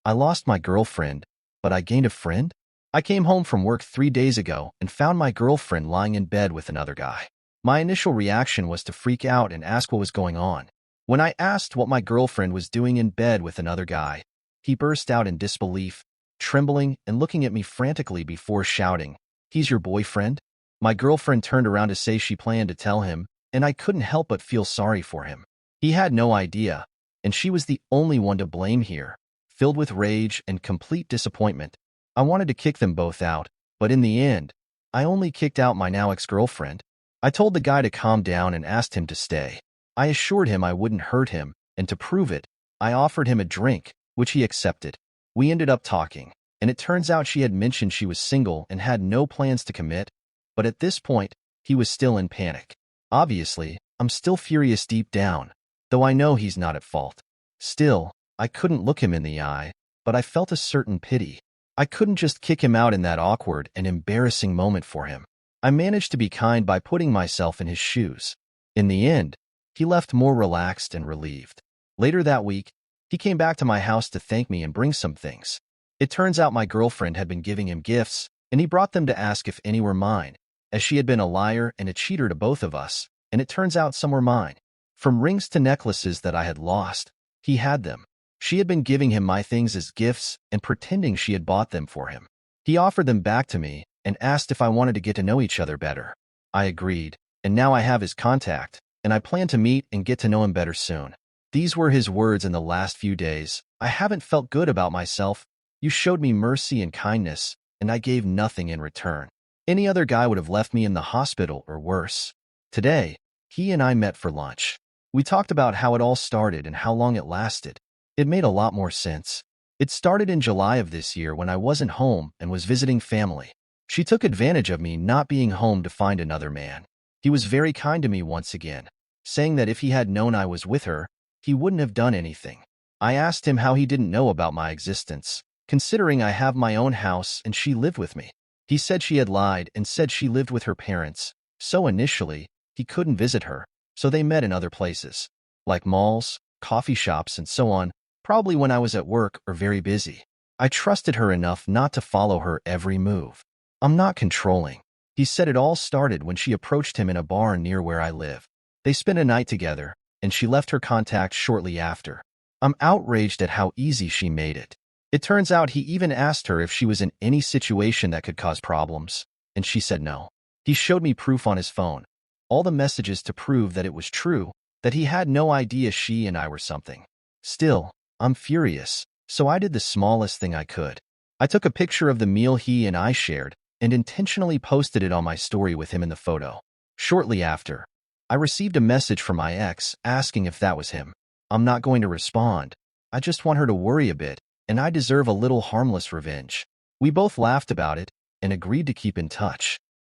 I lost my girlfriend, but I gained a friend? I came home from work 3 days ago and found my girlfriend lying in bed with another guy. My initial reaction was to freak out and ask what was going on. When I asked what my girlfriend was doing in bed with another guy, he burst out in disbelief, trembling and looking at me frantically before shouting, "He's your boyfriend?" My girlfriend turned around to say she planned to tell him, and I couldn't help but feel sorry for him. He had no idea, and she was the only one to blame here. Filled with rage and complete disappointment, I wanted to kick them both out, but in the end, I only kicked out my now ex-girlfriend. I told the guy to calm down and asked him to stay. I assured him I wouldn't hurt him, and to prove it, I offered him a drink, which he accepted. We ended up talking, and it turns out she had mentioned she was single and had no plans to commit, but at this point, he was still in panic. Obviously, I'm still furious deep down, though I know he's not at fault. Still, I couldn't look him in the eye, but I felt a certain pity. I couldn't just kick him out in that awkward and embarrassing moment for him. I managed to be kind by putting myself in his shoes. In the end, he left more relaxed and relieved. Later that week, he came back to my house to thank me and bring some things. It turns out my girlfriend had been giving him gifts, and he brought them to ask if any were mine, as she had been a liar and a cheater to both of us, and it turns out some were mine. From rings to necklaces that I had lost, he had them. She had been giving him my things as gifts and pretending she had bought them for him. He offered them back to me and asked if I wanted to get to know each other better. I agreed, and now I have his contact, and I plan to meet and get to know him better soon. These were his words in the last few days. I haven't felt good about myself. You showed me mercy and kindness, and I gave nothing in return. Any other guy would have left me in the hospital or worse. Today, he and I met for lunch. We talked about how it all started and how long it lasted. It made a lot more sense. It started in July of this year when I wasn't home and was visiting family. She took advantage of me not being home to find another man. He was very kind to me once again, saying that if he had known I was with her, he wouldn't have done anything. I asked him how he didn't know about my existence, considering I have my own house and she lived with me. He said she had lied and said she lived with her parents, so initially, he couldn't visit her, so they met in other places, like malls, coffee shops, and so on, probably when I was at work or very busy. I trusted her enough not to follow her every move. I'm not controlling. He said it all started when she approached him in a bar near where I live. They spent a night together, and she left her contact shortly after. I'm outraged at how easy she made it. It turns out he even asked her if she was in any situation that could cause problems, and she said no. He showed me proof on his phone, all the messages to prove that it was true, that he had no idea she and I were something. Still, I'm furious, so I did the smallest thing I could. I took a picture of the meal he and I shared and intentionally posted it on my story with him in the photo. Shortly after, I received a message from my ex asking if that was him. I'm not going to respond. I just want her to worry a bit, and I deserve a little harmless revenge. We both laughed about it and agreed to keep in touch.